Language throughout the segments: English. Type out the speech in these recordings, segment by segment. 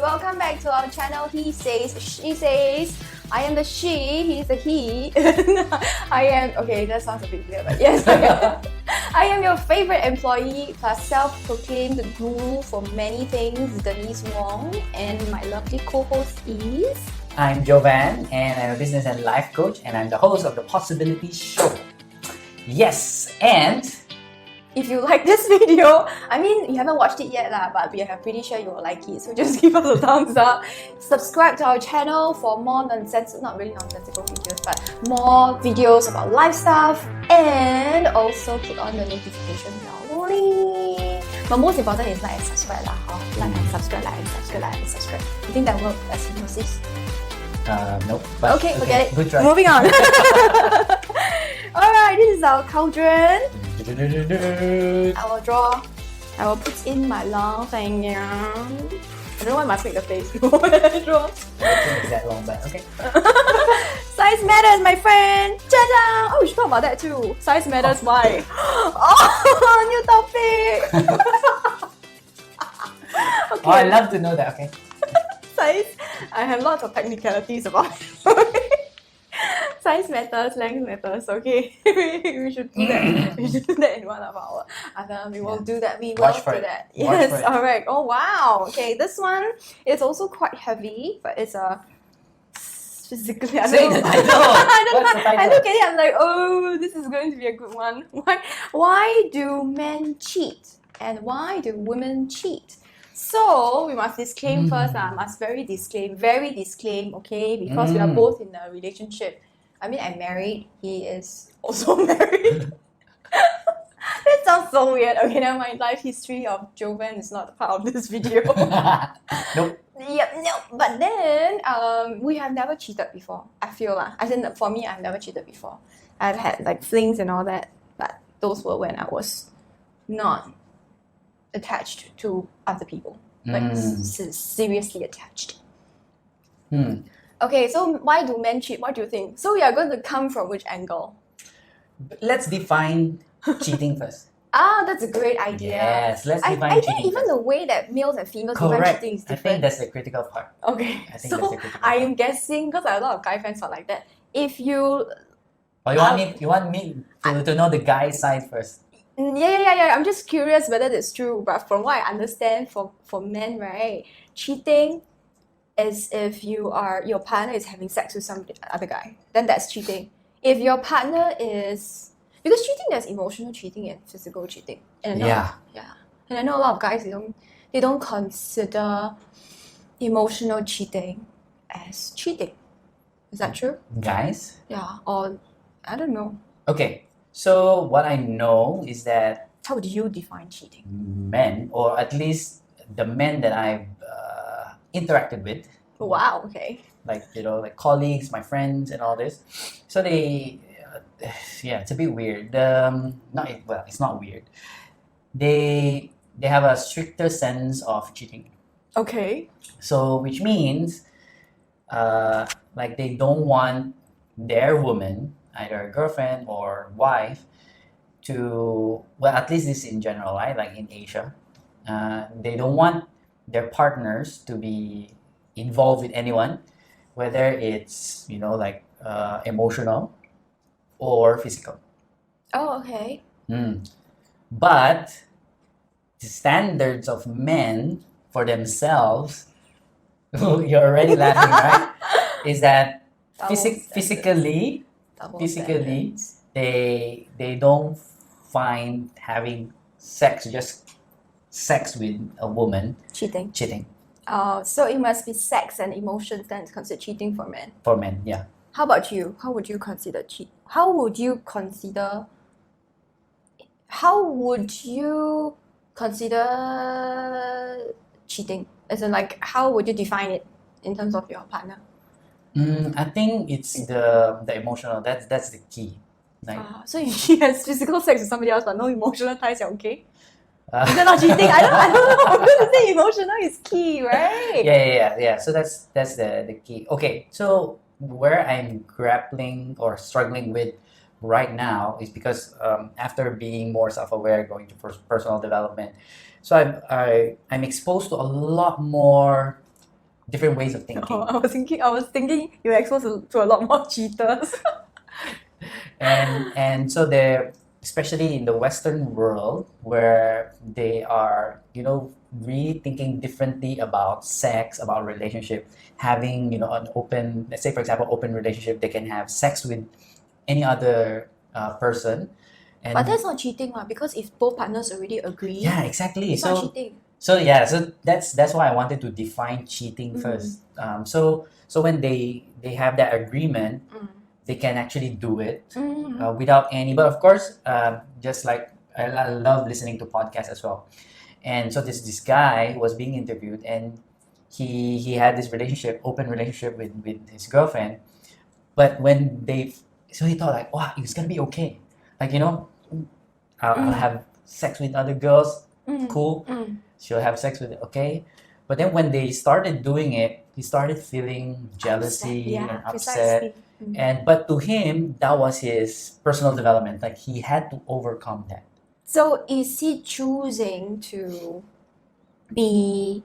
welcome back to our channel. He says, she says. I am the she, he's the he. I am, okay, that sounds a bit weird, but yes, I am your favorite employee plus self-proclaimed guru for many things, Denise Wong, and my lovely co-host is... I'm Jovan, and I'm a business and life coach, and I'm the host of the Possibility Show. Yes, and if you like this video, I mean, you haven't watched it yet, but we are pretty sure you will like it, so just give us a thumbs up. Subscribe to our channel for more not really nonsensical videos, but more videos about life stuff, and also put on the notification bell. But most important is like and subscribe lah. Like and subscribe, like and subscribe, like and subscribe. You think that works as hypnosis? Nope. But okay, forget it. Good try. Moving on. Alright, this is our cauldron. I will draw. I will put in my long thing. I don't know why I must make the face. Draw. Is that long, but okay. Size matters, my friend. Ta-da! Oh, we should talk about that too. Size matters. Why? Oh, new topic. Okay. Oh, I'd love to know that. Okay. Size. I have lots of technicalities about it. Size matters, length matters, okay? we should do that. We should do that in one of our other. We will do that. We will do that. Yes, alright. Oh wow. Okay, this one is also quite heavy, but it's a physically. I don't know. I look at it, I'm like, oh, this is going to be a good one. Why do men cheat? And why do women cheat? So we must disclaim first. Must very disclaim, okay? Because we are both in a relationship. I mean, I'm married. He is also married. That sounds so weird. Okay, now my life history of Jovan is not part of this video. Nope. Yep, no. But then, we have never cheated before. I feel lah. As in, for me, I've never cheated before. I've had like flings and all that, but those were when I was not attached to other people, like seriously attached. Okay, so why do men cheat? What do you think? So we are going to come from which angle? Let's define cheating first. That's a great idea. Yes, let's define I cheating think even first. the way that males and females Correct. define cheating is different. I think that's the critical part. Okay, I think so that's the critical I part. am guessing, because a lot of guy friends are like that, if you... Oh, you want me to know the guy side first? Yeah. I'm just curious whether that's true, but from what I understand, for men, right, cheating is if your partner is having sex with some other guy, then that's cheating. If your partner is... Because cheating, there's emotional cheating and physical cheating. And Yeah. And I know a lot of guys, they don't consider emotional cheating as cheating. Is that true? Guys? Yeah, or I don't know. Okay, so what I know is that How would you define cheating? men, or at least the men that I've interacted with, Wow, okay. like colleagues, my friends, and all this. So they, it's a bit weird. It's not weird. They have a stricter sense of cheating. Okay. So which means, like they don't want their woman, either a girlfriend or wife, to, well, at least this in general, right? Like in Asia, they don't want their partners to be involved with anyone, whether it's emotional or physical. Oh, okay. But the standards of men for themselves, you're already laughing, right? Is that physically, they don't find having just sex with a woman Cheating. cheating. So it must be sex and emotions then it's considered cheating for men. For men, yeah. How about you? How would you consider cheat? How would you consider cheating? As in, like, how would you define it in terms of your partner? I think it's the emotional. That's the key. Like, so if she has physical sex with somebody else but no emotional ties, you're okay? Is that not cheating? I don't know. I'm going to say emotional is key, right? Yeah. So that's the key. Okay, so where I'm grappling or struggling with right now is because after being more self-aware, going to personal development, so I'm exposed to a lot more different ways of thinking. Oh, I was thinking you were exposed to a lot more cheaters. And so they're, especially in the Western world, where they are, really thinking differently about sex, about relationship, having, an open, let's say for example, open relationship, they can have sex with any other person. And But that's not cheating, because if both partners already agree, yeah, exactly. it's not cheating. So that's why I wanted to define cheating first. So when they have that agreement, they can actually do it without any. But of course, just like I love listening to podcasts as well. And so this guy was being interviewed, and he had this open relationship with his girlfriend. But when so he thought like, wow, it's gonna be okay. Like, I'll have sex with other girls, cool. She'll have sex with it, okay. But then when they started doing it, he started feeling jealousy and upset. Precisely. But to him, that was his personal development. Like, he had to overcome that. So is he choosing to be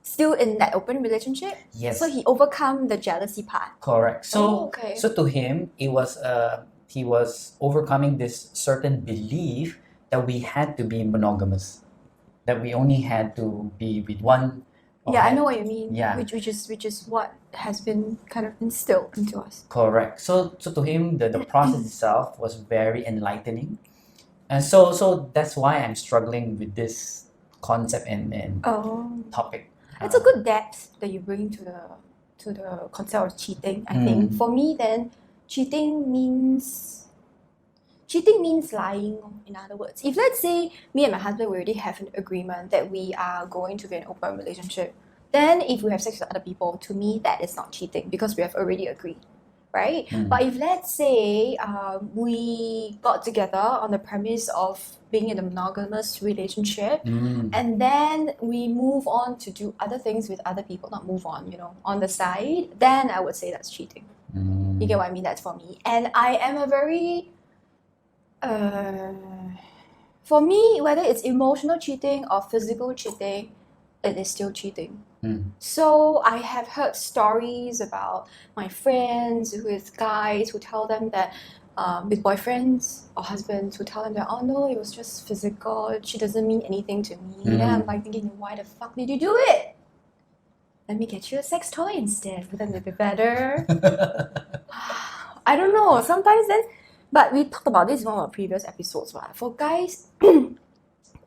still in that open relationship? Yes. So he overcome the jealousy part. Correct. So okay. so to him, it was he was overcoming this certain belief that we had to be monogamous, that we only had to be with one. Yeah, I know what you mean. Yeah. Which is what has been kind of instilled into us. Correct. So to him, the process itself was very enlightening, and so that's why I'm struggling with this concept and topic. It's a good depth that you bring to the concept of cheating. I think for me, then cheating means lying. In other words, if let's say me and my husband we already have an agreement that we are going to be in an open relationship, then if we have sex with other people, to me that is not cheating because we have already agreed, right? But if let's say we got together on the premise of being in a monogamous relationship, and then we move on to do other things with other people, not move on, on the side, then I would say that's cheating. You get what I mean? That's for me. And I am a very for me, whether it's emotional cheating or physical cheating, it is still cheating. So I have heard stories about my friends with guys who tell them that with boyfriends or husbands who tell them that, oh no, it was just physical, she doesn't mean anything to me. Then I'm like thinking, why the fuck did you do it? Let me get you a sex toy instead, wouldn't it be better? I don't know, sometimes then, but we talked about this in one of our previous episodes, right? For guys,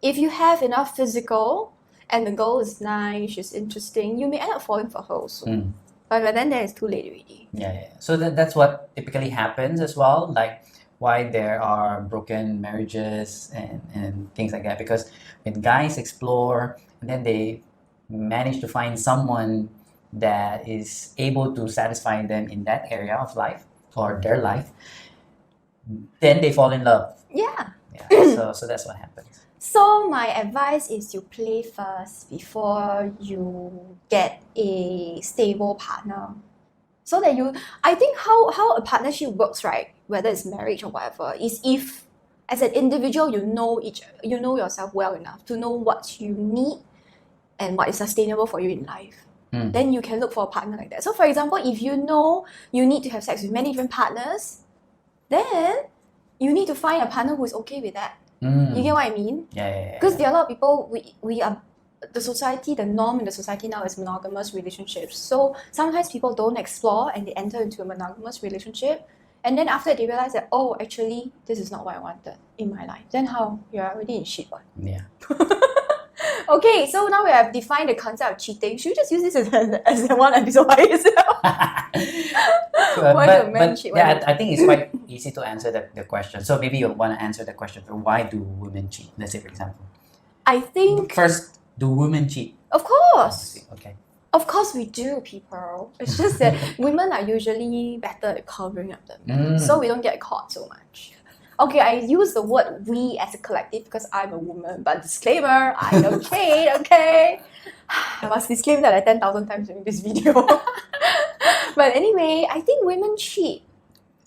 if you have enough physical and the girl is nice, she's interesting, you may end up falling for her also. But then it's too late already. Yeah. So that's what typically happens as well, like why there are broken marriages and things like that. Because when guys explore and then they manage to find someone that is able to satisfy them in that area of life or their life, then they fall in love. Yeah. So that's what happens. So my advice is you play first before you get a stable partner. So that I think how a partnership works, right? Whether it's marriage or whatever, is if as an individual you know yourself well enough to know what you need and what is sustainable for you in life. Then you can look for a partner like that. So for example, if you know you need to have sex with many different partners, then you need to find a partner who is okay with that. You get what I mean? Yeah. Because there are a lot of people, we are, the norm in the society now is monogamous relationships. So sometimes people don't explore and they enter into a monogamous relationship. And then after they realize that, oh, actually, this is not what I wanted in my life. Then how? You're already in shit, what? Yeah. Okay, so now we have defined the concept of cheating. Should we just use this as one episode by itself? I think it's quite easy to answer the question. So maybe you want to answer the question for why do women cheat? Let's say, for example. I think... First, do women cheat? Of course. Okay. Of course we do, people. It's just that women are usually better at covering up the men, so we don't get caught so much. Okay, I use the word we as a collective because I'm a woman, but disclaimer, I don't cheat, okay? I must disclaim that like 10,000 times during this video. But anyway, I think women cheat.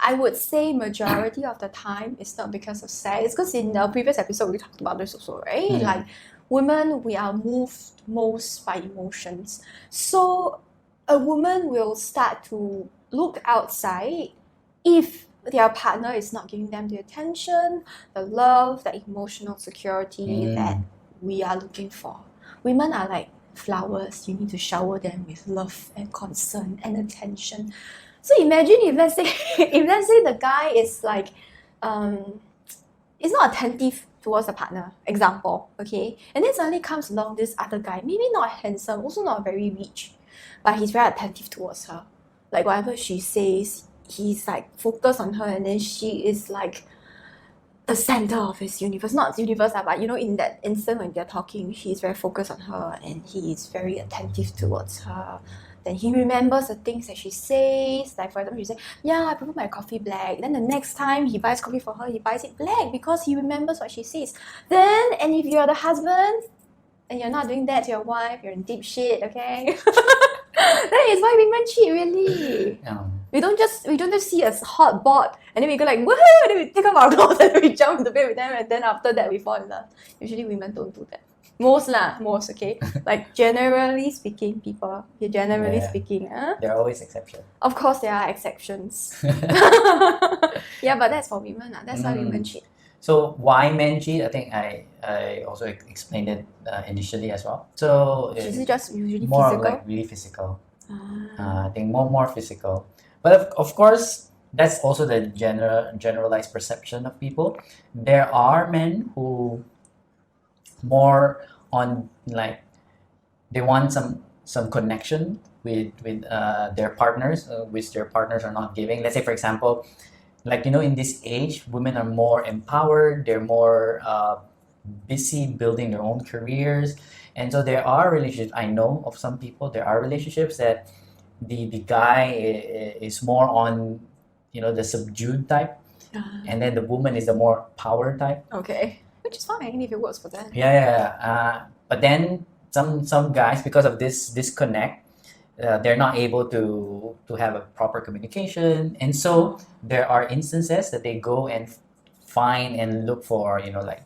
I would say majority of the time it's not because of sex. It's because in the previous episode we talked about this also, right? Like women, we are moved most by emotions. So a woman will start to look outside if their partner is not giving them the attention, the love, the emotional security that we are looking for. Women are like flowers. You need to shower them with love and concern and attention. So imagine if let's say the guy is like is not attentive towards the partner, example, okay? And then suddenly comes along this other guy, maybe not handsome, also not very rich, but he's very attentive towards her. Like whatever she says, he's like focused on her, and then she is like the center of his universe. Not universe, but you know, in that instant when they're talking, he's very focused on her and he is very attentive towards her. Then he remembers the things that she says. Like for example, she say, "Yeah, I prefer my coffee black." Then the next time he buys coffee for her, he buys it black because he remembers what she says. Then, and if you're the husband and you're not doing that to your wife, you're in deep shit, okay? That is why women cheat, really. We don't just see a hot bod and then we go like, woohoo, and then we take off our clothes and we jump into bed with them, and then after that we fall in love. Usually women don't do that. Most, okay? Like generally speaking, people, speaking. There are always exceptions. Of course there are exceptions. Yeah, but that's for women. That's why women cheat. So why men cheat? I think I also explained it initially as well. So Is it just usually more physical? like really physical. I think more physical. But of course, that's also the generalized perception of people. There are men who more on like they want some connection with their partners, which their partners are not giving. Let's say, for example, like you know, in this age, women are more empowered. They're more busy building their own careers, and so there are relationships. I know of some people. There are relationships that the guy is more on, you know, the subdued type, and then the woman is the more power type. Okay, which is fine if it works for them. Yeah. But then some guys, because of this disconnect, they're not able to have a proper communication, and so there are instances that they go and find and look for, you know, like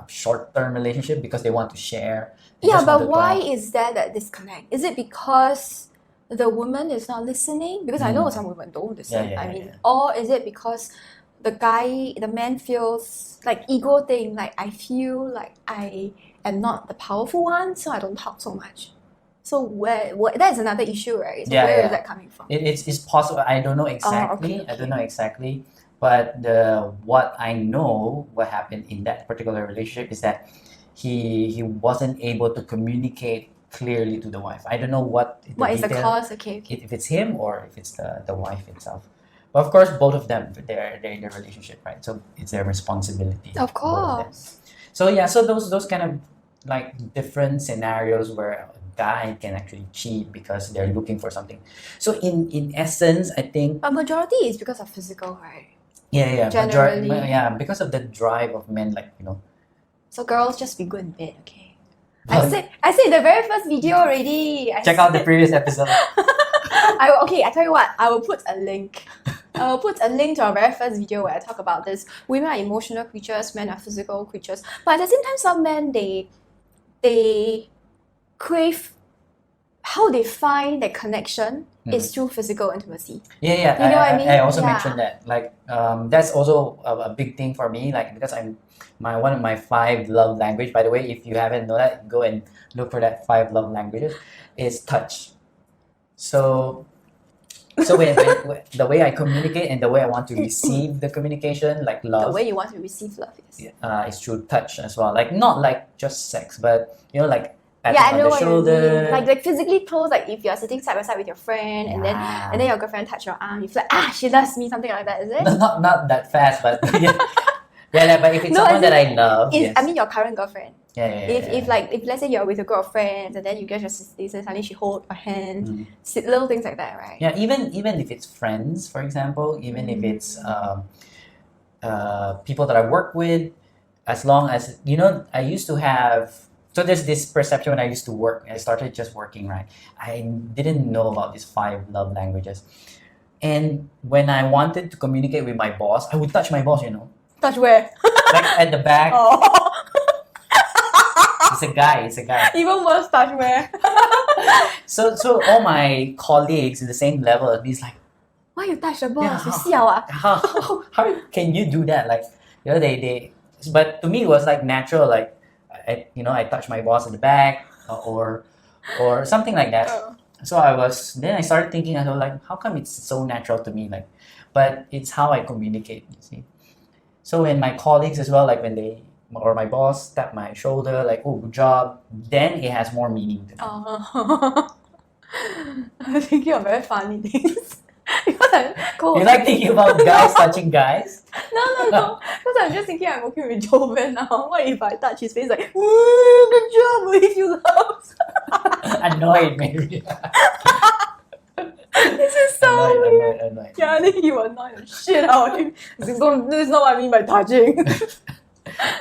short-term relationship because they want to share. They Yeah, just want but to why talk. is there that disconnect? Is it because the woman is not listening? Because I know some women don't listen. Yeah, I mean, yeah. or is it because the man feels like ego thing, like I feel like I am not the powerful one, so I don't talk so much. So where that's another issue, right? So where is that coming from? It's possible. I don't know exactly. okay. I don't know exactly. But what I know, what happened in that particular relationship is that he wasn't able to communicate clearly to the wife. I don't know what What is the detail, cause? Okay. if it's him or if it's the wife itself. But of course, both of them, they're in a relationship, right? So it's their responsibility. Of both of them. course. So yeah, so those kind of like different scenarios where a guy can actually cheat because they're looking for something. So in essence, I think But majority is because of physical, right? yeah, Generally. because of the drive of men, like you know. So girls, just be good in bed, okay? But I said the very first video already. check out the previous episode. I tell you what, I will put a link. I will put a link to our very first video where I talk about this. Women are emotional creatures, men are physical creatures. But at the same time, some men they crave how they find that connection is through physical intimacy. Yeah. You know what I mean? I also Yeah. mentioned that. Like, that's also a big thing for me. Like, because one of my 5 love language. By the way, if you haven't know that, go and look for that 5 love languages. Is touch. So when the way I communicate and the way I want to receive the communication, like The love, way you want to receive love is. is through touch as well. Like not like just sex, but you know, like patting Yeah, I on know the what you shoulder. mean. Like physically close, like if you're sitting side by side with your friend and then your girlfriend touch your arm, you feel like she loves me, something like that, is it? No, not that fast, but yeah. But if it's No, someone as that in, I love, yes. I mean your current girlfriend. Yeah. If let's say you're with your girlfriend and then you guys just suddenly she hold your hand, Mm. little things like that, right? Yeah, even if it's friends, for example, even if it's people that I work with, as long as you know, I used to have. So there's this perception when I used to work. I started just working, right? I didn't know about these 5 love languages, and when I wanted to communicate with my boss, I would touch my boss, you know, Touch where? like at the back. Oh. It's a guy. It's a guy. Even worse, touch where? So all my colleagues in the same level of me is like, Why you touch the Yeah, balls? You siao ah? how can you do that? Like, you know, they but to me it was like natural, like I touch my boss in the back or something like that. So I started thinking, I was like, how come it's so natural to me? Like, but it's how I communicate, you see. So when my colleagues as well, like when they or my boss tap my shoulder, like, oh, good job, then it has more meaning to me. I'm thinking of very funny things. Because I'm cold. You like thinking about guys touching guys? No. Because I'm just thinking I'm working with Joven now. What if I touch his face like, good job, if you love? Annoyed, maybe. This is so weird. Annoyed. Yeah, then he will annoy the shit out of him. This is not what I mean by touching.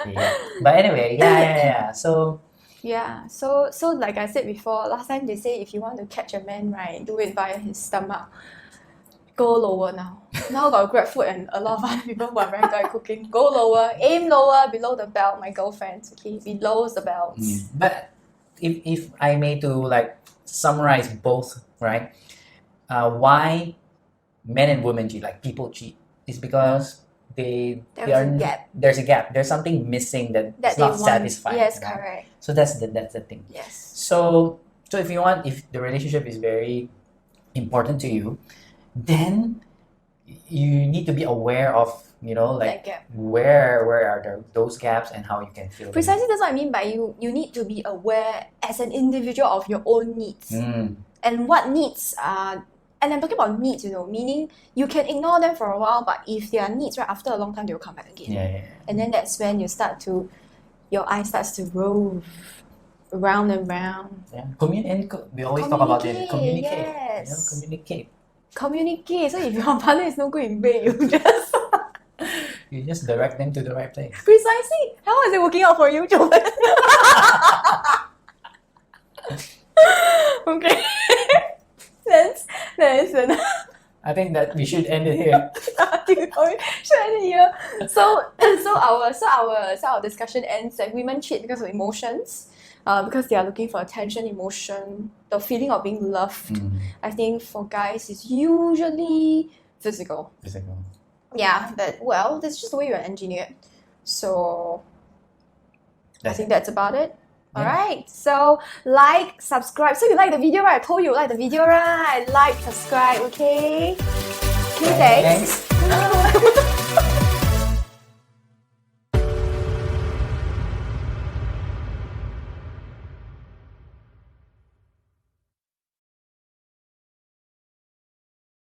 Yeah. But anyway, yeah. So Yeah, so like I said before, last time they say if you want to catch a man, right, do it via his stomach. Go lower now. Now got GrabFood and a lot of other people who are very good at cooking. Go lower, aim lower, below the belt, my girlfriends, okay? Below the belts. but if I may to like summarize both, right? Why men and women cheat, like people cheat, is because There's they are a gap there's a gap. There's something missing that that's they not want. satisfied. Yes, right? correct. So that's the thing. Yes. So if the relationship is very important to you, then you need to be aware of, That gap. where are those gaps and how you can fill them. Precisely that's what I mean by you need to be aware as an individual of your own needs. And what needs are, and I'm talking about needs, meaning you can ignore them for a while, but if they are needs, right, after a long time, they'll come back again. Yeah. And then that's when your eye starts to rove round and round. Yeah. We always talk about it. Communicate. Yes. Communicate. Communicate. So if your partner is no good in bed, You just direct them to the right place. Precisely. How is it working out for you, Joven? Okay. That's I think that we should end it here. So our discussion ends that women cheat because of emotions, because they are looking for attention, emotion, the feeling of being loved. I think for guys it's usually physical. Yeah, but that's just the way you're engineered. So I think that's about it. Yeah. Alright, so like, subscribe. So you like the video, right? I told you like the video, right? Like, subscribe, okay? Okay, thanks. Thanks.